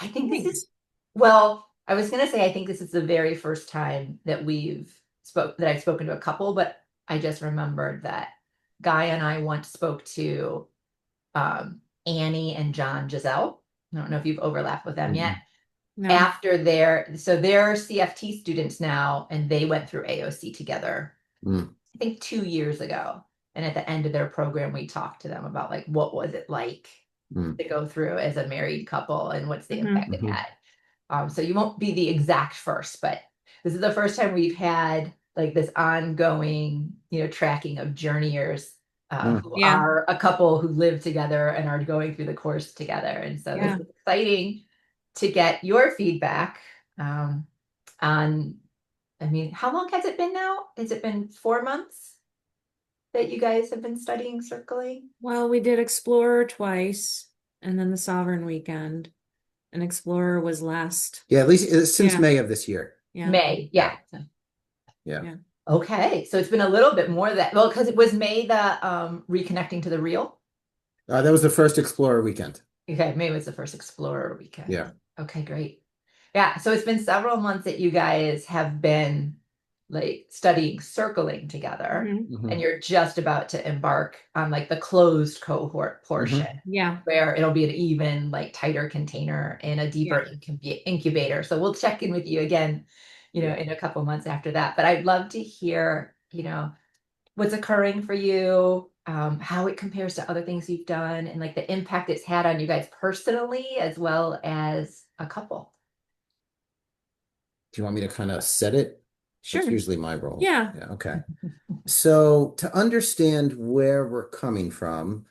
I think this is, Thanks. well, I was gonna say, I think this is the very first time that I've spoken to a couple, but I just remembered that Guy and I once spoke to Annie and John Giselle. I don't know if you've overlapped with them yet. Mhm. No. After so they're CFT students now, and they went through AOC together, Mm. I think 2 years ago. And at the end of their program, we talked to them about like what was it like Mm. to go through as a married couple and what's the Hmm. impact it Mhm. had. So you won't be the exact first, but this is the first time we've had like this ongoing, tracking of journeyers Mm. who Yeah. are a couple who live together and are going through the course together. And so this Yeah. is exciting to get your feedback on, I mean, how long has it been now? Has it been 4 months that you guys have been studying circling? Well, we did Explorer twice and then the Sovereign weekend. And Explorer was last. Yeah, at least since Yeah. May of this year. Yeah. May, Yeah. yeah. Yeah. Yeah. Okay, so it's been a little bit more that, well, because it was May the reconnecting to the real. That was the first Explorer weekend. Okay, May was the first Explorer Yeah. weekend. Okay, great. Yeah, so it's been several months that you guys have been like studying circling together, Hmm. and Hmm. you're just about to embark on like the closed cohort Hmm. portion Yeah. where it'll be an even like tighter container and a Yeah. deeper incubator. So we'll check in with you again, Yeah. in a couple months after that. But I'd love to hear, what's occurring for you, how it compares to other things you've done, and like the impact it's had on you guys personally as well as a couple. Do you want me to kind of set it? That's Sure. usually my role. Yeah. Yeah. Okay. So to understand where we're coming from,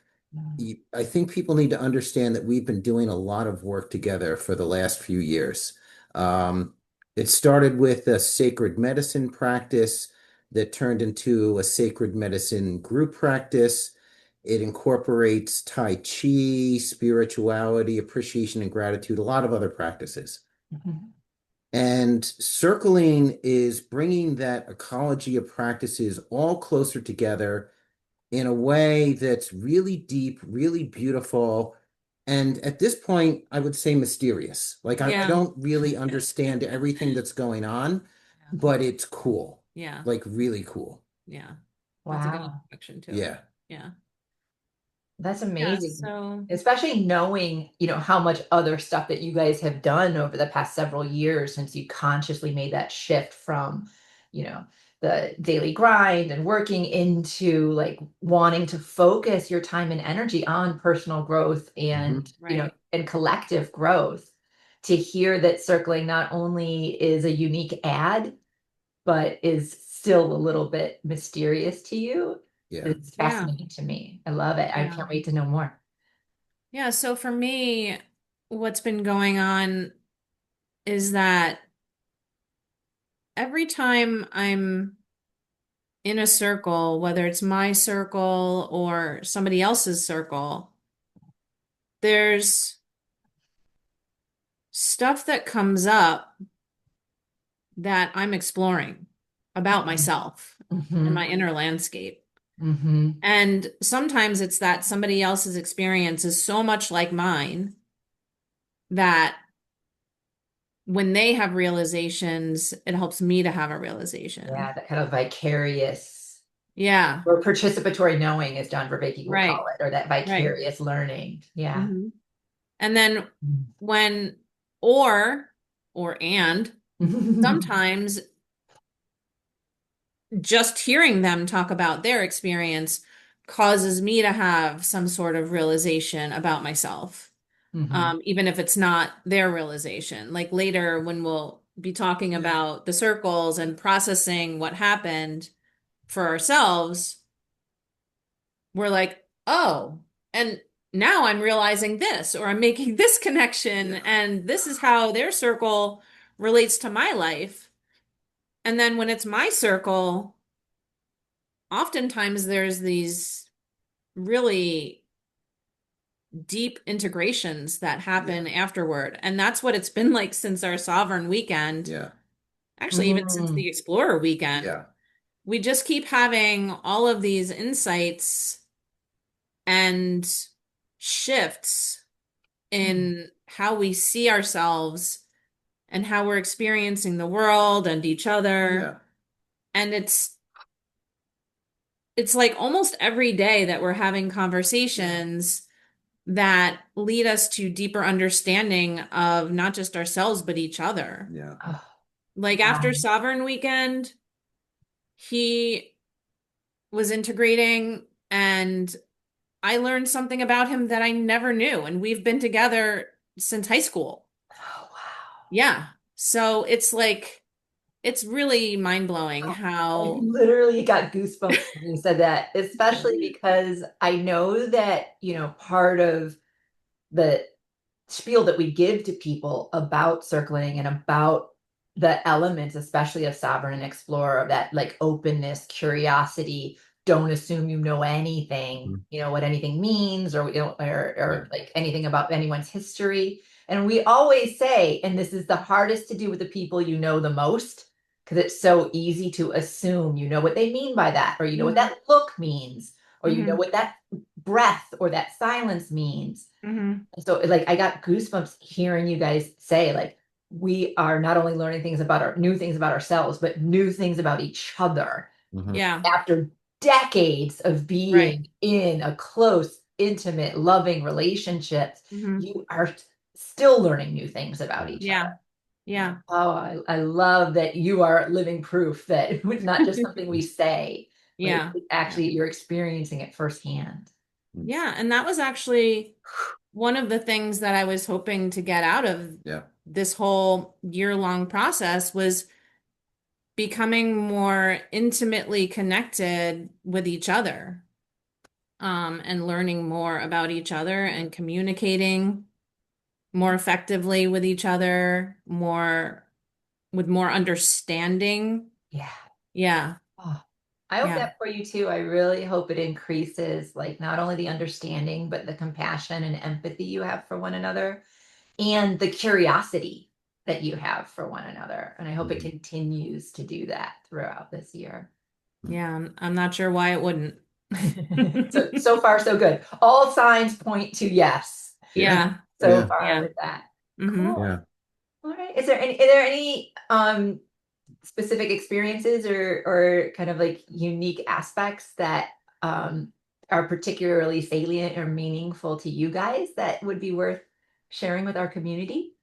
I think people need to understand that we've been doing a lot of work together for the last few years. Um, it started with a sacred medicine practice that turned into a sacred medicine group practice. It incorporates Tai Chi, spirituality, appreciation, and gratitude, a lot of other practices. Mhm. And circling is bringing that ecology of practices all closer together in a way that's really deep, really beautiful, and at this point, I would say mysterious. Like I Yeah. don't really understand everything that's going on, but it's cool, Yeah. like really cool. Yeah. That's a good Wow. introduction to it. Yeah. Yeah. That's Yeah. amazing. So, Especially knowing, how much other stuff that you guys have done over the past several years since you consciously made that shift from, you know, the daily grind and working into like wanting to focus your time and energy on personal growth Hmm. and, right. and collective growth. To hear that circling not only is a unique ad, but is still a little bit mysterious to you. Yeah. It's Yeah. fascinating to me. I love it. I Yeah. can't wait to know more. Yeah. So for me, what's been going on is that every time I'm in a circle, whether it's my circle or somebody else's circle, there's stuff that comes up that I'm exploring about myself and Hmm. my inner landscape. Hmm. And sometimes it's that somebody else's experience is so much like mine that when they have realizations, it helps me to have a realization. Yeah, that kind of vicarious Yeah, or participatory knowing, as John Vervaeke will call right, it, or that right. vicarious learning. Yeah. Hmm. And then Mm. when, or, and sometimes just hearing them talk about their experience causes me to have some sort of realization about myself, Mhm. even if it's not their realization. Like later, when we'll be talking about the circles and processing what happened for ourselves, we're like, oh, and now I'm realizing this, or I'm making this connection, Yeah. and this is how their circle relates to my life. And then when it's my circle, oftentimes there's these really deep integrations that happen Yeah. afterward. And that's what it's been like since our Sovereign weekend, Yeah. actually, even since Mm. the Explorer weekend. Yeah. We just keep having all of these insights and shifts in how we see ourselves and how we're experiencing the world and each other. Yeah. And it's like almost every day that we're having conversations that lead us to deeper understanding of not just ourselves but each other. Yeah. Oh, Like wow. after Sovereign Weekend, he was integrating and I learned something about him that I never knew. And we've been together since high school. Oh, wow. Yeah. So it's like, it's really mind-blowing I how, literally got goosebumps when you said that, especially because I know that, part of the spiel that we give to people about circling and about the elements, especially of sovereign and explorer, of that like openness, curiosity, don't assume you know anything, Mhm. what anything means, or Yeah. like anything about anyone's history. And we always say, and this is the hardest to do with the people you know the most, because it's so easy to assume you know what they mean by that, or you know what hmm that look means, or you know hmm what that breath or that silence means. hmm So like I got goosebumps hearing you guys say like we are not only learning things about our new things about ourselves, but new things about each other Mhm. yeah, after decades of right. being in a close, intimate, loving relationships. hmm You are still learning new things about each other. Yeah. Yeah. Oh, I love that you are living proof that it's not just something we say, but Yeah. Yeah. actually you're experiencing it firsthand. Yeah. And that was actually one of the things that I was hoping to get out of Yeah. this whole year-long process was becoming more intimately connected with each other, and learning more about each other and communicating more effectively with each other, more with more understanding. Yeah. Yeah. Oh, I hope Yeah. that for you too. I really hope it increases like not only the understanding, but the compassion and empathy you have for one another and the curiosity that you have for one another. And I hope it Mhm. continues to do that throughout this year. Yeah. I'm not sure why it wouldn't. So far, so good. All signs point to yes. Yeah. So Yeah. far Yeah. with that. hmm Cool. Yeah. All right. Are there any specific experiences or kind of like unique aspects that um are particularly salient or meaningful to you guys that would be worth sharing with our community,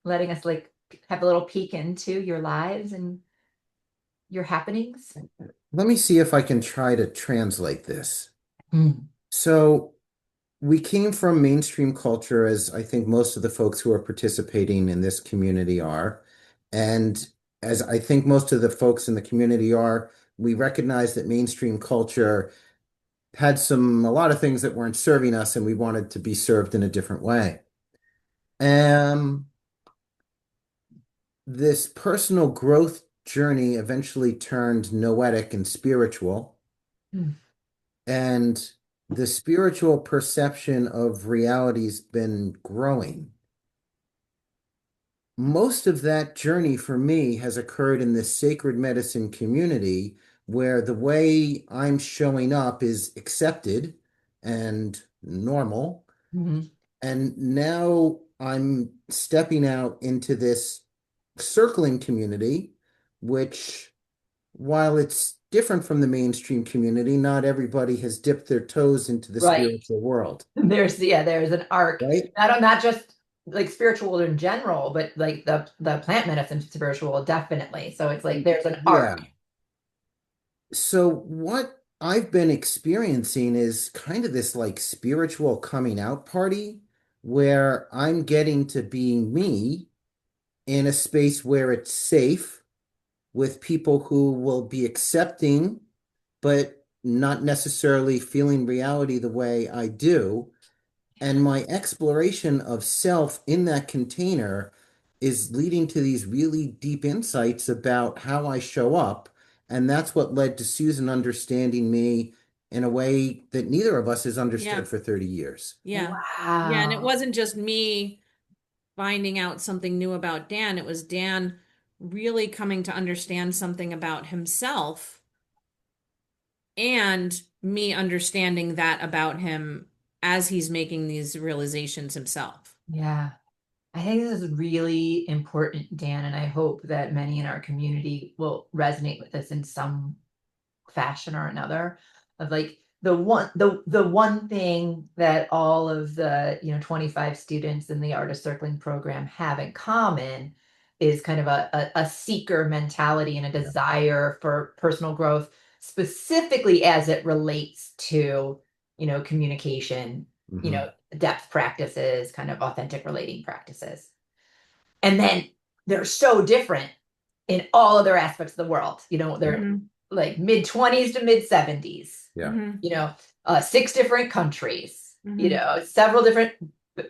letting us like have a little peek into your lives and your happenings? Let me see if I can try to translate this. Mm. So we came from mainstream culture, as I think most of the folks who are participating in this community are. And as I think most of the folks in the community are, we recognize that mainstream culture had a lot of things that weren't serving us, and we wanted to be served in a different way. Um, this personal growth journey eventually turned noetic and spiritual. Mm. And the spiritual perception of reality's been growing. Most of that journey for me has occurred in this sacred medicine community where the way I'm showing up is accepted and normal. Mhm. And now I'm stepping out into this circling community, which, while it's different from the mainstream community, not everybody has dipped their toes into the Right. spiritual world, There's an arc, right? not just like spiritual in general, but like the plant medicine spiritual definitely. So it's like there's an arc. Yeah. So what I've been experiencing is kind of this like spiritual coming out party where I'm getting to be me in a space where it's safe with people who will be accepting, but not necessarily feeling reality the way I do. And my exploration of self in that container is leading to these really deep insights about how I show up. And that's what led to Susan understanding me in a way that neither of us has Yeah. understood for 30 years. Yeah. Yeah. And it Wow. wasn't just me finding out something new about Dan, it was Dan really coming to understand something about himself and me understanding that about him as he's making these realizations himself. Yeah. I think this is really important, Dan, and I hope that many in our community will resonate with this in some fashion or another. Of like the one thing that all of the 25 students in the artist circling program have in common is kind of a seeker mentality and a Yeah. desire for personal growth, specifically as it relates to communication, Hmm. depth practices, kind of authentic relating practices. And then they're so different in all other aspects of the world. They're Hmm. like mid 20s to mid 70s, Yeah. Hmm. you know, six different countries, Hmm. several different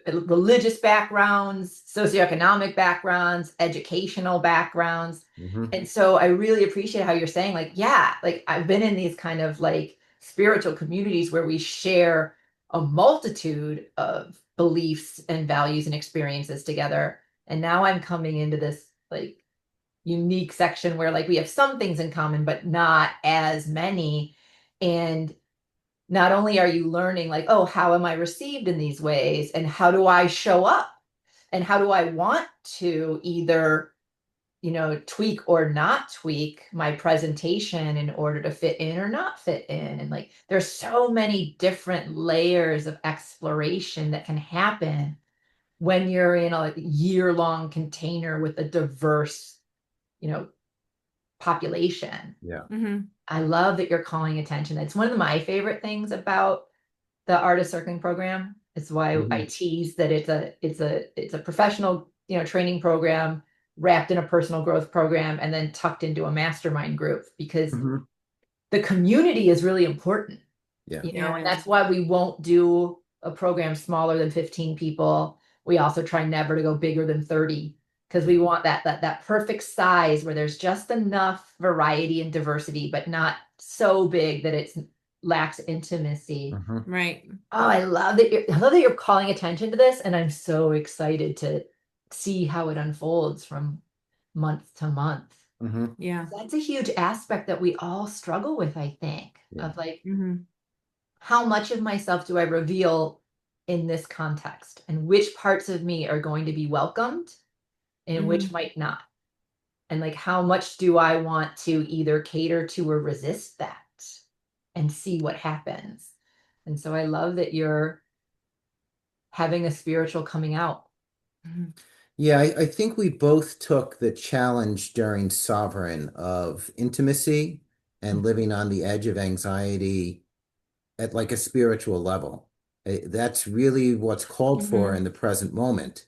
religious backgrounds, socioeconomic backgrounds, educational backgrounds. Hmm. And so I really appreciate how you're saying, like, yeah, like I've been in these kind of like spiritual communities where we share a multitude of beliefs and values and experiences together. And now I'm coming into this like unique section where like we have some things in common, but not as many. And not only are you learning like, oh, how am I received in these ways? And how do I show up? And how do I want to either, tweak or not tweak my presentation in order to fit in or not fit in? And like, there's so many different layers of exploration that can happen when you're in a like, year-long container with a diverse, you know, population. Yeah. Hmm. I love that you're calling attention. It's one of my favorite things about the artist circling program. It's why I Hmm. tease that it's a professional, training program wrapped in a personal growth program and then tucked into a mastermind group because Hmm. the community is really important, Yeah. Yeah, and it that's is. why we won't do a program smaller than 15 people. We also try never to go bigger than 30 because we want that perfect size where there's just enough variety and diversity, but not so big that it lacks intimacy. Hmm. Right. Oh, I love that you're calling attention to this, and I'm so excited to see how it unfolds from month to month. Hmm. Yeah. That's a huge aspect that we all struggle with, I think, Yeah. of like Hmm. how much of myself do I reveal in this context, and which parts of me are going to be welcomed and which Hmm. might not. And like how much do I want to either cater to or resist that and see what happens. And so I love that you're having a spiritual coming out. Hmm. Yeah, I think we both took the challenge during Sovereign of intimacy and living on the edge of anxiety at like a spiritual level. That's really what's called for in Hmm. the present moment.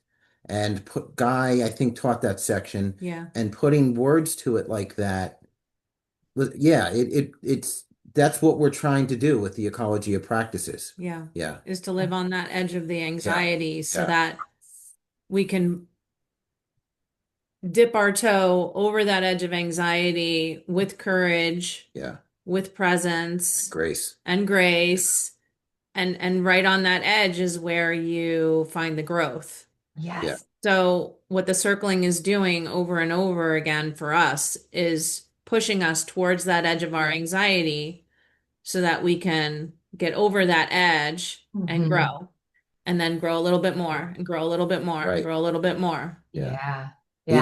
And Guy, I think, taught that section, Yeah. and putting words to it like that. Yeah, it's that's what we're trying to do with the ecology of practices. Yeah. Yeah, Is to live on that edge of the yeah, anxiety so yeah, that we can dip our toe over that edge of anxiety with courage, yeah. with presence Grace. and grace. And right on that edge is where you find the growth. Yeah. Yes. So what the circling is doing over and over again for us is pushing us towards that edge of our anxiety so that we can get over that edge and Mhm. grow. And then grow a little bit more and grow a little bit more and Right. grow a little bit more. Yeah. Yeah.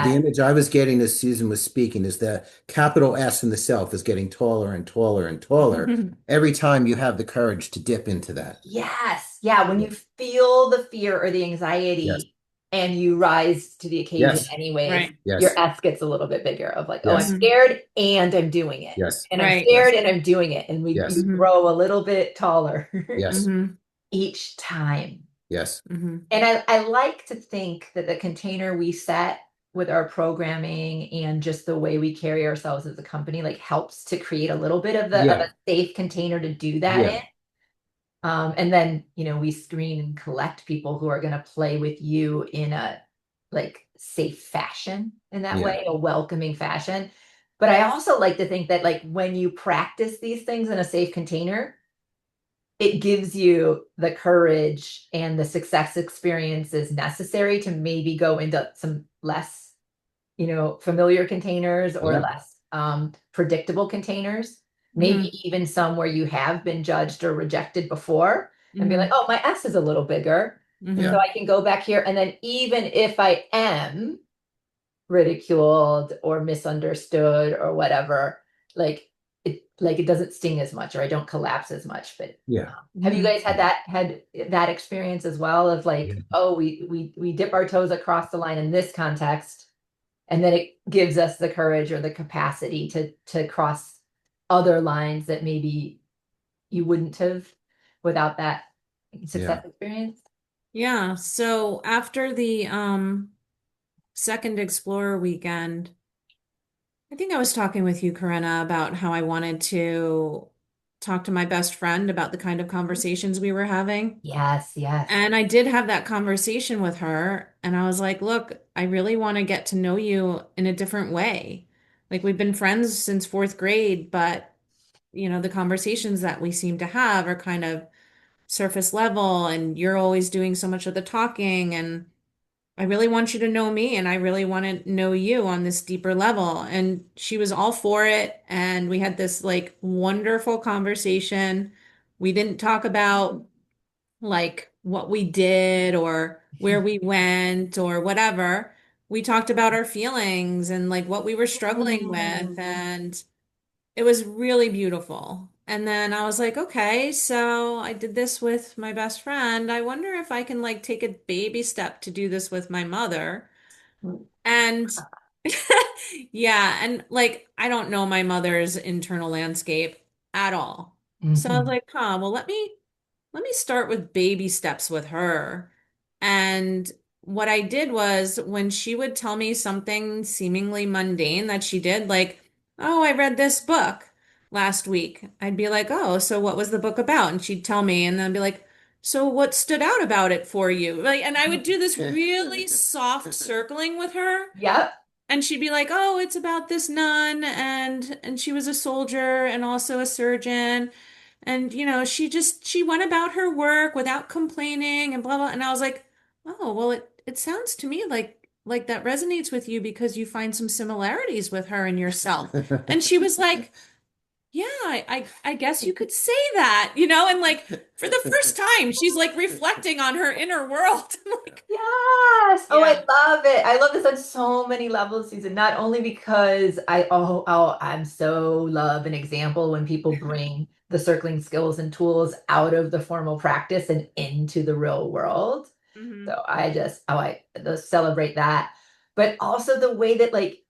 The Yeah. image I was getting as Susan was speaking is that capital S in the self is getting taller and taller and taller every time you have the courage to dip into that. Yes. Yeah. When Yeah. you feel the fear or the Yes. anxiety and you rise to the occasion Yes. anyways, Right. your Yes. S gets a little bit bigger of like, oh, I'm Yes. Hmm. scared and I'm doing it. Yes. And I'm Right. Yes. scared and I'm doing it. And we Yes. Hmm. grow a little bit taller Yes. Hmm. each time. Yes. Hmm. And I like to think that the container we set with our programming and just the way we carry ourselves as a company like helps to create a little bit of the of Yeah. a safe container to do that Yeah. in. And then, we screen and collect people who are going to play with you in a like safe fashion in that Yeah. way, a welcoming fashion. But I also like to think that like when you practice these things in a safe container, it gives you the courage and the success experiences necessary to maybe go into some less, familiar containers or Yeah. less predictable containers, maybe Hmm. even some where you have been judged or rejected before and be like, Hmm. oh, my S is a little bigger. So Hmm. Yeah. I can go back here, and then even if I am ridiculed or misunderstood or whatever, it doesn't sting as much, or I don't collapse as much. But Yeah. have you Hmm. guys had that experience as well of Yeah. like, oh, we dip our toes across the line in this context, and then it gives us the courage or the capacity to cross other lines that maybe you wouldn't have without that Yeah. success experience? Yeah. So after the second Explorer weekend, I think I was talking with you, Corinna, about how I wanted to talk to my best friend about the kind of conversations we were having. Yes, yes. And I did have that conversation with her, and I was like, look, I really want to get to know you in a different way. Like, we've been friends since fourth grade, but the conversations that we seem to have are kind of surface level, and you're always doing so much of the talking, and I really want you to know me, and I really want to know you on this deeper level. And she was all for it, and we had this like wonderful conversation. We didn't talk about like what we did or where we went or whatever. We talked about our feelings and like what we were struggling with, and it was really beautiful. And then I was like, okay, so I did this with my best friend. I wonder if I can like take a baby step to do this with my mother. And yeah, and like I don't know my mother's internal landscape at all. So I was Mhm. like, huh, well, let me start with baby steps with her. And what I did was when she would tell me something seemingly mundane that she did, like, oh, I read this book last week, I'd be like, oh, so what was the book about? And she'd tell me, and then I'd be like, so what stood out about it for you? Like, and I would do this really soft circling with her. Yep. And she'd be like, "Oh, it's about this nun and she was a soldier and also a surgeon. And she went about her work without complaining and blah blah." And I was like, "Oh, well it sounds to me like that resonates with you because you find some similarities with her and yourself." And she was like, "Yeah, I guess you could say that, and like for the first time, she's like reflecting on her inner world. I'm like, Yes. Oh, I yeah. love it. I love this on so many levels, Susan. Not only because I'm so love an example when people bring the circling skills and tools out of the formal practice and into the real world. Hmm. So I just celebrate that. But also the way that like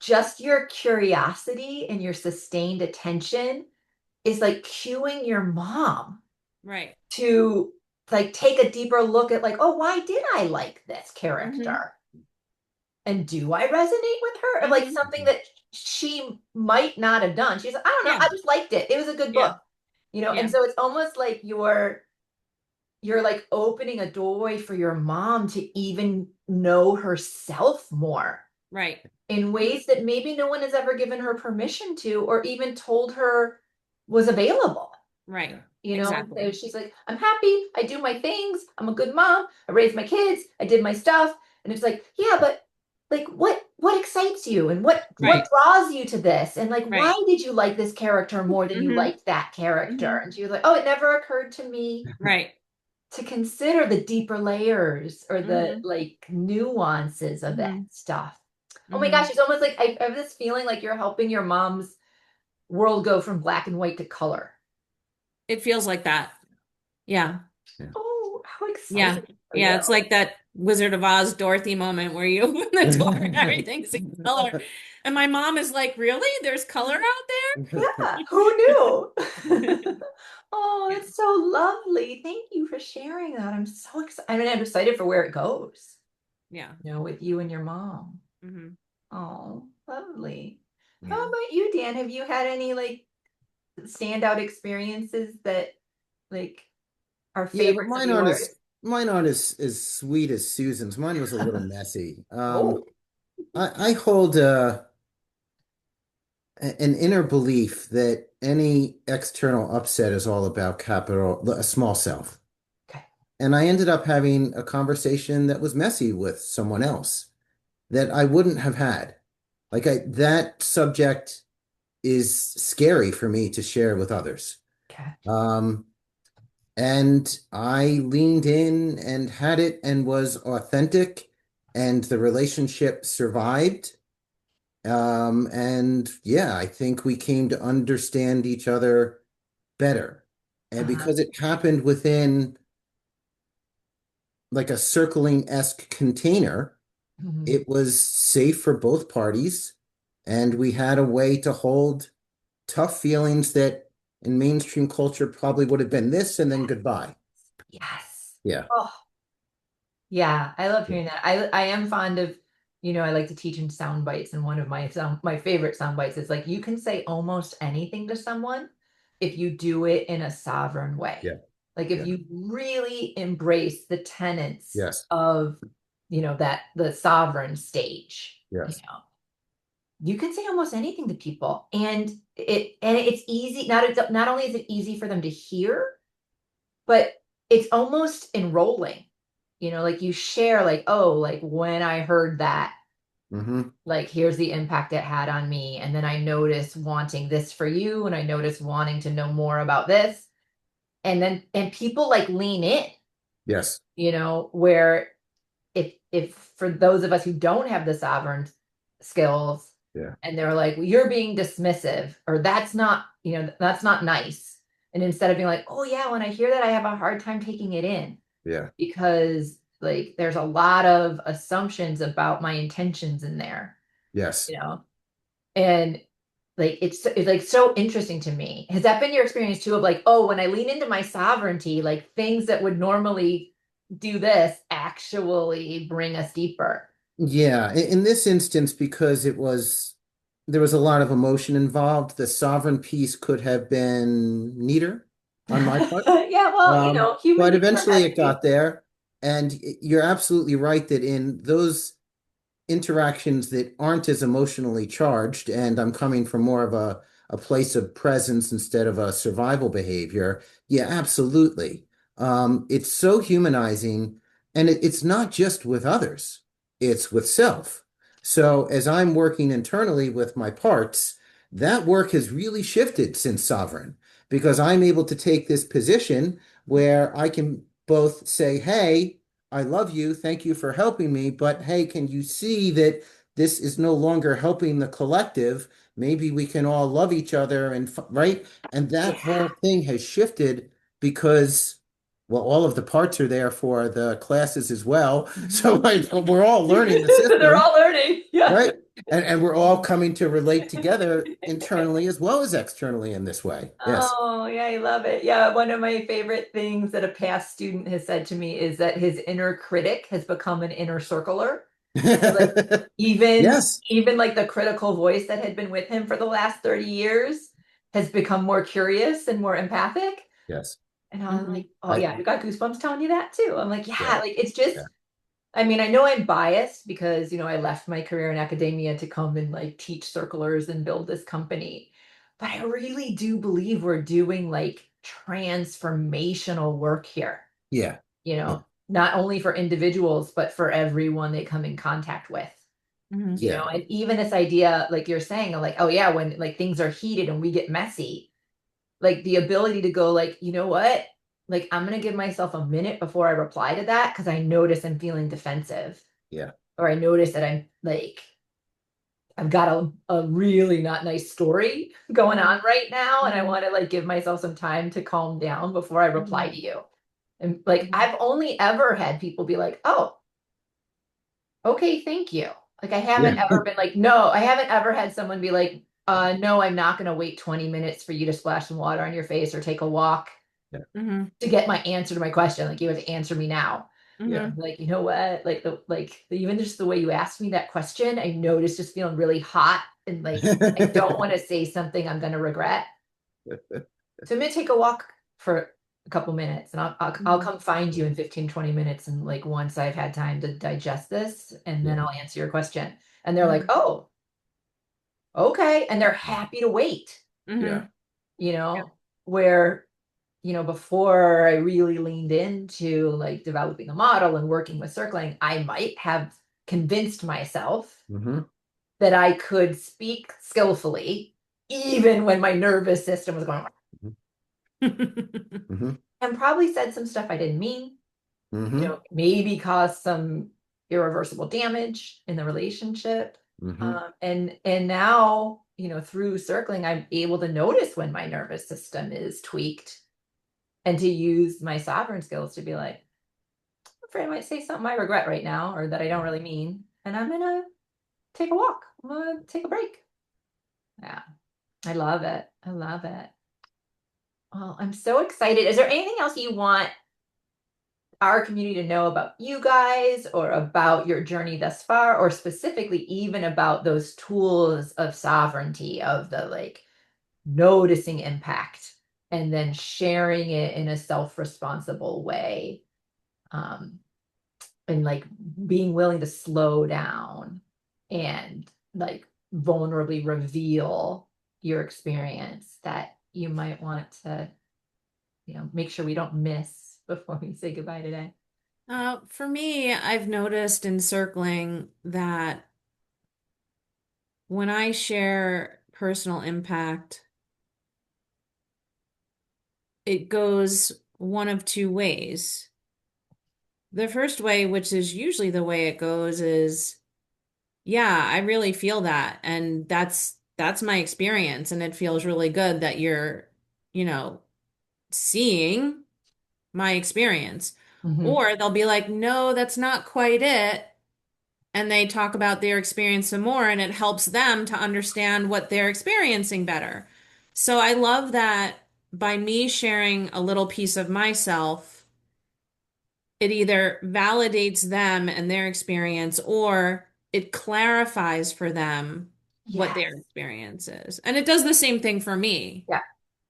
just your curiosity and your sustained attention is like cueing your mom Right. to like take a deeper look at like, oh, why did I like this Hmm. character? And do I resonate with her? Or like Hmm. something that she might not have done. She's like, I don't know, Yeah. I just liked it. It was a good Yeah. book. And Yeah. so it's almost like you're like opening a doorway for your mom to even know herself more Right. in ways that maybe no one has ever given her permission to or even told her was available. Right. So Exactly. she's like, I'm happy. I do my things. I'm a good mom. I raised my kids. I did my stuff. And it's like, yeah, but like what excites you and what Right. draws you to this? And like Right. why did you like this character more than you Hmm. liked that character? Hmm. And she was like, oh, it never occurred to me Right. to consider the deeper layers or the Hmm. like nuances of that Hmm. stuff. Oh my Hmm. gosh, it's almost like I have this feeling like you're helping your mom's world go from black and white to color. It feels like that. Yeah. Yeah. Oh, how Yeah. exciting for Yeah. you. It's like that Wizard of Oz Dorothy moment where you open the door and everything's in color. And my mom is like, really? There's color out Yeah, who knew? there? Oh, Yeah. that's so lovely. Thank you for sharing that. I'm so excited. I mean, I'm excited for where it goes, Yeah. with you and your mom. Hmm. Oh, lovely. How Yeah. about you, Dan? Have you had any like standout experiences that like are Yeah, but favorites of yours? mine aren't as sweet as Susan's. Mine was a little messy. Oh, I hold an inner belief that any external upset is all about a small self. okay. And I ended up having a conversation that was messy with someone else that I wouldn't have had. That subject is scary for me to share with others. Okay. Um, And I leaned in and had it and was authentic, and the relationship survived. And yeah, I think we came to understand each other better. And Uh-huh. because it happened within like a circling-esque container, Mhm. it was safe for both parties. And we had a way to hold tough feelings that in mainstream culture probably would have been this and then goodbye. Yes. Yeah. Oh, yeah, I love hearing that. I am fond of, I like to teach in sound bites, and one of my favorite sound bites is like you can say almost anything to someone if you do it in a sovereign way. Yeah. Like if Yeah. you really embrace the tenets Yes. of, that the sovereign stage, Yes. you can say almost anything to people, and it's easy. Not only is it easy for them to hear, but it's almost enrolling. Like you share, like, oh, like when I heard that, Hmm. like here's the impact it had on me. And then I noticed wanting this for you, and I noticed wanting to know more about this. And people like lean in, Yes. where if for those of us who don't have the sovereign skills, Yeah. and they're like, well, you're being dismissive, or that's not nice. And instead of being like, oh yeah, when I hear that, I have a hard time taking it in, Yeah. because like there's a lot of assumptions about my intentions in there, Yes. you know and like it's like so interesting to me. Has that been your experience too, of like, oh, when I lean into my sovereignty, like things that would normally do this actually bring us deeper? Yeah. In this instance, because there was a lot of emotion involved, the sovereign piece could have been neater on my part. Yeah, well, human But beings are eventually it messy. got there. And you're absolutely right that in those interactions that aren't as emotionally charged, and I'm coming from more of a place of presence instead of a survival behavior. Yeah, absolutely. It's so humanizing, and it's not just with others, it's with self. So as I'm working internally with my parts, that work has really shifted since Sovereign, because I'm able to take this position where I can both say, hey, I love you. Thank you for helping me. But hey, can you see that this is no longer helping the collective? Maybe we can all love each other and right? And that Yeah. whole thing has shifted because, well, all of the parts are there for the classes as well. So Mhm. like, we're all learning the So they're system, all learning. Yeah. right? And we're all coming to relate together internally as well as externally in this way. Yes. Oh, yeah, I love it. Yeah, one of my favorite things that a past student has said to me is that his inner critic has become an inner circler. Like even Yes. even like the critical voice that had been with him for the last 30 years has become more curious and more empathic. Yes. And I'm Hmm. like, oh I yeah, you got goosebumps telling you that too. I'm like, yeah. yeah, like it's just, Yeah. I mean, I know I'm biased because, I left my career in academia to come and like teach circlers and build this company. But I really do believe we're doing like transformational work here, Yeah. Yeah. not only for individuals, but for everyone they come in contact with. Hmm. Yeah. And even this idea, like you're saying, of like, oh yeah, when like things are heated and we get messy, like the ability to go like, you know what? Like I'm gonna give myself a minute before I reply to that because I notice I'm feeling defensive, Yeah. or I notice that I'm like I've got a really not nice story going Hmm. on right now, and I Hmm. want to like give myself some time to calm down before I reply Hmm. to you. And like I've only ever had people be like, "Oh, okay, thank you." Like I haven't Yeah. ever been like, "No," I haven't ever had someone be like, no, I'm not gonna wait 20 minutes for you to splash some water on your face or take a walk Yeah. Hmm. to get my answer to my question. Like you have to answer me now. Yeah. Hmm. Like, you know what? Even just the way you asked me that question, I noticed just feeling really hot, and like I don't want to say something I'm gonna regret. So I'm gonna take a walk for a couple minutes, and I'll Hmm. come find you in 15, 20 minutes. And like once I've had time to digest this, and then Yeah. I'll answer your question. And they're like, Hmm. oh, okay. And they're happy to wait, Yeah. Hmm. you know, where before I really leaned into like developing a model and working with circling, I might have convinced myself Hmm. that I could speak skillfully, even when my nervous system was going. Hmm. and probably said some stuff I didn't mean, Hmm. maybe caused some irreversible damage in the relationship. Hmm. And now, through circling, I'm able to notice when my nervous system is tweaked and to use my sovereign skills to be like, I'm afraid I might say something I regret right now or that I don't really mean. And I'm gonna take a walk. I'm gonna take a break. Yeah, I love it. I love it. Well, I'm so excited. Is there anything else you want our community to know about you guys or about your journey thus far, or specifically even about those tools of sovereignty of the like noticing impact and then sharing it in a self-responsible way? Um, and like being willing to slow down and like vulnerably reveal your experience that you might want to, make sure we don't miss before we say goodbye today. For me, I've noticed in circling that when I share personal impact, it goes one of two ways. The first way, which is usually the way it goes, is yeah, I really feel that. And that's my experience. And it feels really good that you're, you know, seeing my experience. Mhm. Or they'll be like, no, that's not quite it. And they talk about their experience some more, and it helps them to understand what they're experiencing better. So I love that by me sharing a little piece of myself, it either validates them and their experience or it clarifies for them what their Yes. experience is. And it does the same thing for me. Yeah.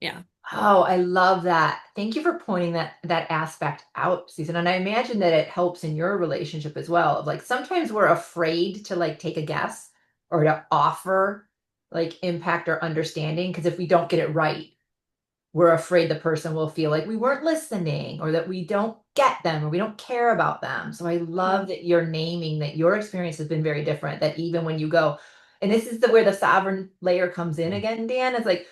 Yeah. Oh, I love that. Thank you for pointing that aspect out, Susan. And I imagine that it helps in your relationship as well. Of like sometimes we're afraid to like take a guess or to offer like impact or understanding because if we don't get it right, we're afraid the person will feel like we weren't listening or that we don't get them or we don't care about them. So I love Mhm. that you're naming that your experience has been very different. That even when you go, and this is the where the sovereign layer comes in again, Dan, it's like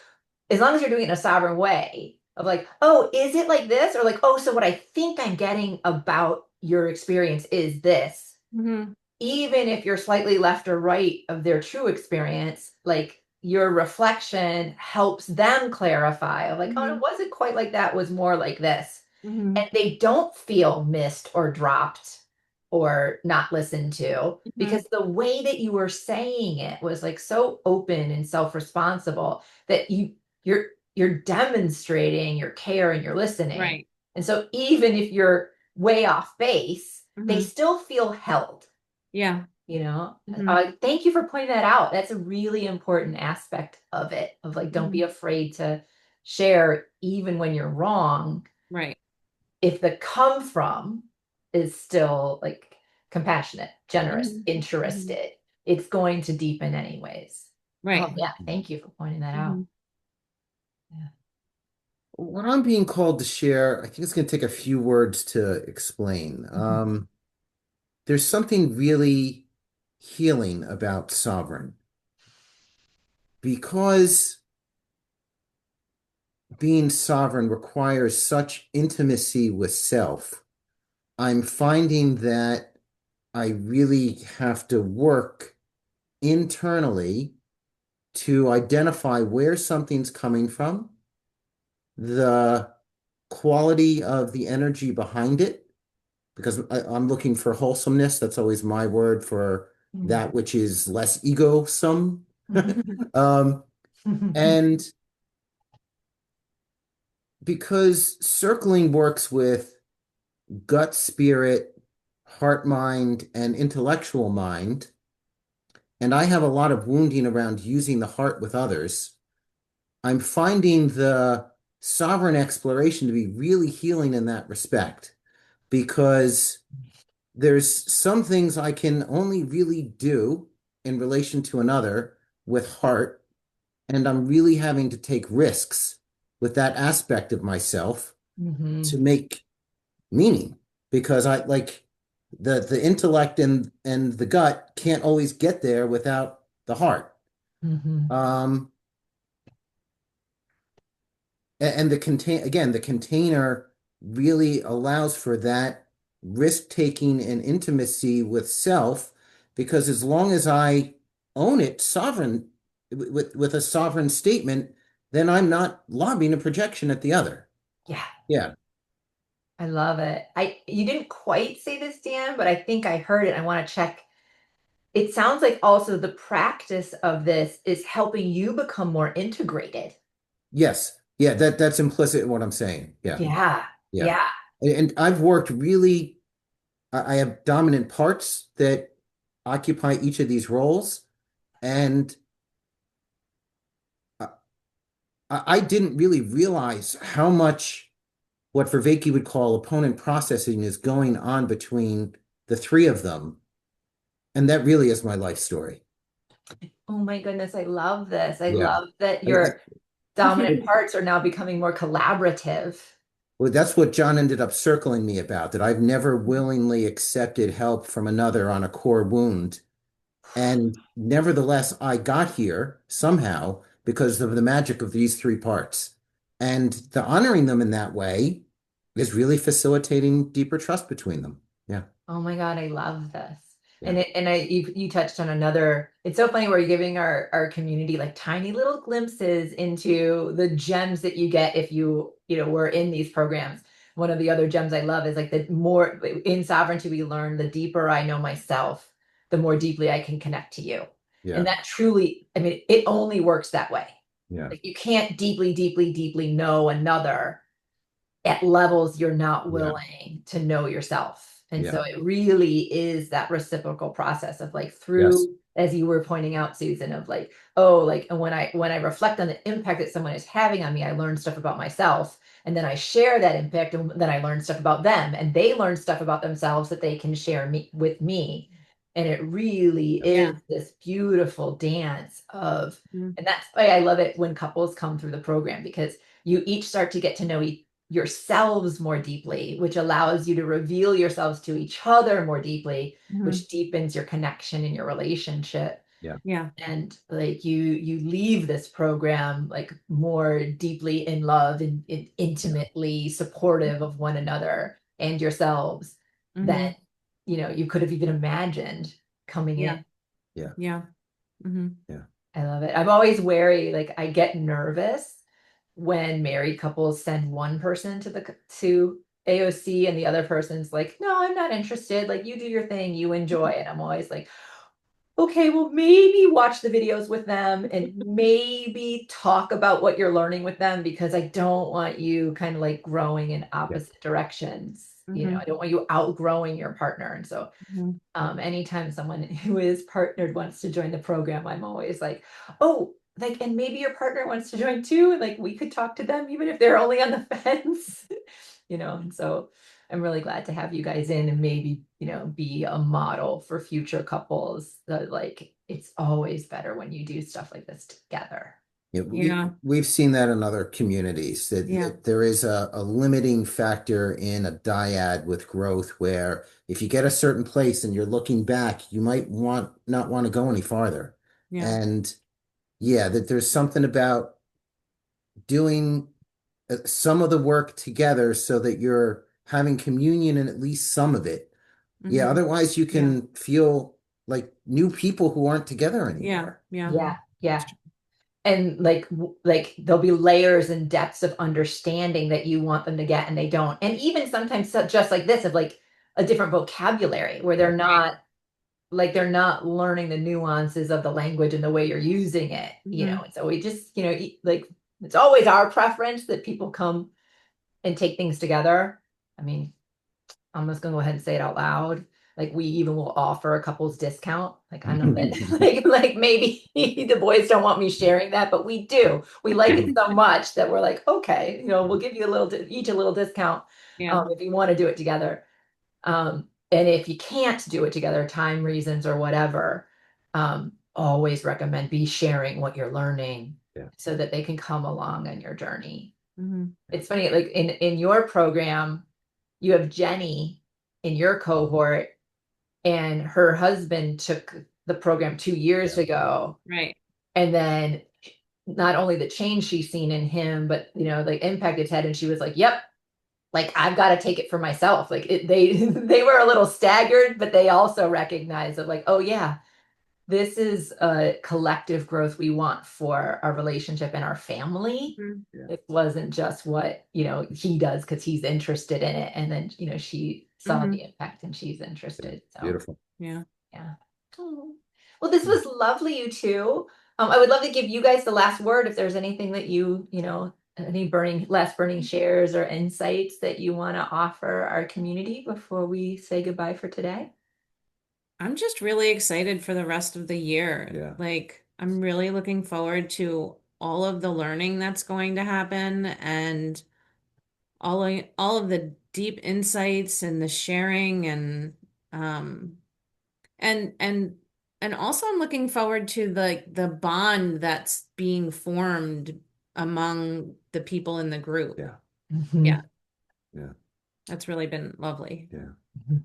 as long as you're doing it in a sovereign way of like, oh, is it like this? Or like, oh, so what I think I'm getting about your experience is this. Mhm. Even if you're slightly left or right of their true experience, like your reflection helps them clarify of like, oh, it Mhm. wasn't quite like that, was more like this. And Mhm. they don't feel missed or dropped or not listened to Mhm. because the way that you were saying it was like so open and self-responsible that you're you're demonstrating your care and your listening. Right. And so even if you're way off base, they Mhm. still feel held, Yeah. you know. Mhm. Thank you for pointing that out. That's a really important aspect of it, of like don't be Mhm. afraid to share even when you're wrong Right. if the come from is still like compassionate, generous, Mhm. Mhm. interested, it's going to deepen anyways. Oh Right. yeah, thank you for pointing that out. Mhm. Yeah. What I'm being called to share, I think it's going to take a few words to explain. Mhm. There's something really healing about sovereign because being sovereign requires such intimacy with self. I'm finding that I really have to work internally to identify where something's coming from, the quality of the energy behind it, because I'm looking for wholesomeness. That's always my word for Mhm. that which is less ego-some. Um, and because circling works with gut, spirit, heart, mind, and intellectual mind, and I have a lot of wounding around using the heart with others, I'm finding the sovereign exploration to be really healing in that respect because there's some things I can only really do in relation to another with heart, and I'm really having to take risks with that aspect of myself to Mhm. make meaning because I like the intellect and the gut can't always get there without the heart. Mhm. Um, And the container really allows for that risk taking and intimacy with self, because as long as I own it sovereign with a sovereign statement, then I'm not lobbing a projection at the other. Yeah, Yeah. I love it. You didn't quite say this, Dan, but I think I heard it. I want to check. It sounds like also the practice of this is helping you become more integrated. Yes. Yeah, that's implicit in what I'm saying. Yeah. Yeah, Yeah. yeah. And I've worked really, I have dominant parts that occupy each of these roles. And I, I didn't really realize how much what Vervaeke would call opponent processing is going on between the three of them. And that really is my life story. Oh my goodness, I love this. I Yeah. love that I- I- your dominant parts are now becoming more collaborative. well, that's what John ended up circling me about, that I've never willingly accepted help from another on a core wound. And nevertheless, I got here somehow because of the magic of these three parts. And the honoring them in that way is really facilitating deeper trust between them. Yeah, Oh my God, I love this. yeah, You touched on another, it's so funny where you're giving our community like tiny little glimpses into the gems that you get if were in these programs. One of the other gems I love is like the more in sovereignty we learn, the deeper I know myself, the more deeply I can connect to you. And yeah, that truly, I mean, it only works that way. yeah, Like you can't deeply, deeply, deeply know another at levels you're not yeah, willing to know yourself. And yeah. so it really is that reciprocal process of like Yes, through, as you were pointing out, Susan, of like, oh, like, and when I reflect on the impact that someone is having on me, I learn stuff about myself. And then I share that impact, and then I learn stuff about them, and they learn stuff about themselves that they can share with me. And it really Yeah. is this beautiful dance of, Mhm. and that's why I love it when couples come through the program because you each start to get to know yourselves more deeply, which allows you to reveal yourselves to each other more deeply, Mhm. which deepens your connection in your relationship. yeah, Yeah. And like you leave this program like more deeply in love and yeah, intimately supportive of one another and yourselves than Mhm. you could have even imagined coming Yeah. in. yeah, Yeah. Mhm. yeah. I love it. I'm always wary, like I get nervous when married couples send one person to AOC and the other person's like, no, I'm not interested. Like you do your thing, you enjoy. And I'm always like, okay, well, maybe watch the videos with them and maybe talk about what you're learning with them because I don't want you kind of like growing in Yeah. opposite directions. I Mhm. don't want you outgrowing your partner. And so Mhm. anytime someone who is partnered wants to join the program, I'm always like, oh, like, and maybe your partner wants to join too. And like, we could talk to them even if they're only on the fence, And so I'm really glad to have you guys in and maybe, be a model for future couples that like, it's always better when you do stuff like this together. Yeah, Yeah. we've seen that in other communities Yeah. that there is a limiting factor in a dyad with growth where if you get a certain place and you're looking back, you might not want to go any farther. Yeah. And yeah, that there's something about doing some of the work together so that you're having communion in at least some of it. Yeah, Mhm. otherwise you Yeah. can feel like new people who aren't together Yeah. anymore. Yeah. Yeah, That's yeah. true. And like there'll be layers and depths of understanding that you want them to get and they don't. And even sometimes just like this of like a different vocabulary where Yeah, Right. they're not learning the nuances of the language and the way you're using it. Mhm. And so we just, like it's always our preference that people come and take things together. I mean, I'm just gonna go ahead and say it out loud. Like we even will offer a couple's discount. Like I know that like maybe the boys don't want me sharing that, but we do. We like it so much that we're like, okay, we'll give you each a little discount Yeah. if you want to do it together. And if you can't do it together, time reasons or whatever, always recommend be sharing what you're learning yeah, so that they can come along on your journey. Mhm. It's funny, like in your program, you have Jenny in your cohort, and her husband took the program 2 years yeah, ago, Right. and then not only the change she's seen in him, but the impact it's had. And she was like, yep, like I've got to take it for myself. Like they they were a little staggered, but they also recognized that like, oh yeah, this is a collective growth we want for our relationship and our family. Mhm. Yeah. It wasn't just what, he does because he's interested in it. And then, she saw Mhm. the impact and she's interested. So Beautiful. Yeah. yeah. Oh. Well, this was lovely, you two. I would love to give you guys the last word if there's anything that any last burning shares or insights that you want to offer our community before we say goodbye for today. I'm just really excited for the rest of the year. Yeah. Like, I'm really looking forward to all of the learning that's going to happen and all of the deep insights and the sharing um and and and also I'm looking forward to the bond that's being formed among the people in the group. Yeah. Yeah, Yeah. that's really been lovely. Yeah. Mhm.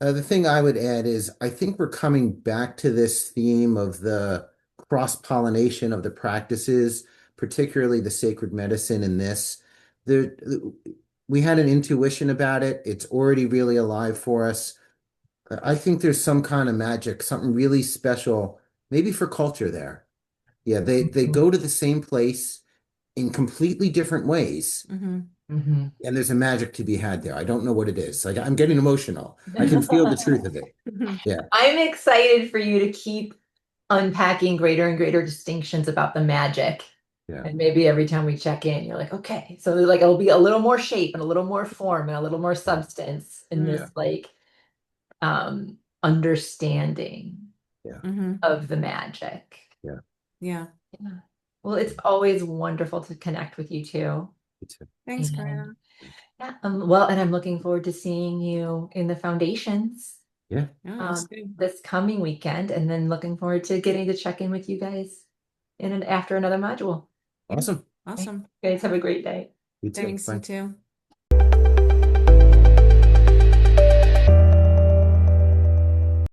The thing I would add is I think we're coming back to this theme of the cross-pollination of the practices, particularly the sacred medicine in this. There, we had an intuition about it. It's already really alive for us. I think there's some kind of magic, something really special, maybe for culture there. Yeah, they go to the same place in completely different ways, Hmm. Mhm. and there's a magic to be had there. I don't know what it is. Like I'm getting emotional. I can feel the truth of it. Yeah. I'm excited for you to keep unpacking greater and greater distinctions about the magic. Yeah. And maybe every time we check in, you're like, okay, so like it'll be a little more shape and a little more form and a little more substance in this Yeah. like understanding Yeah. Hmm. of the magic. Yeah. Yeah. Yeah. Well, it's always wonderful to connect with you too. Me too. Thanks, And Greta. yeah, well, and I'm looking forward to seeing you in the foundations Yeah. Oh, yes, good. this coming weekend, and then looking forward to getting to check in with you guys after another module. Yeah. Awesome. Okay. Awesome. You guys have a great day. You too. Thanks, you Bye. too.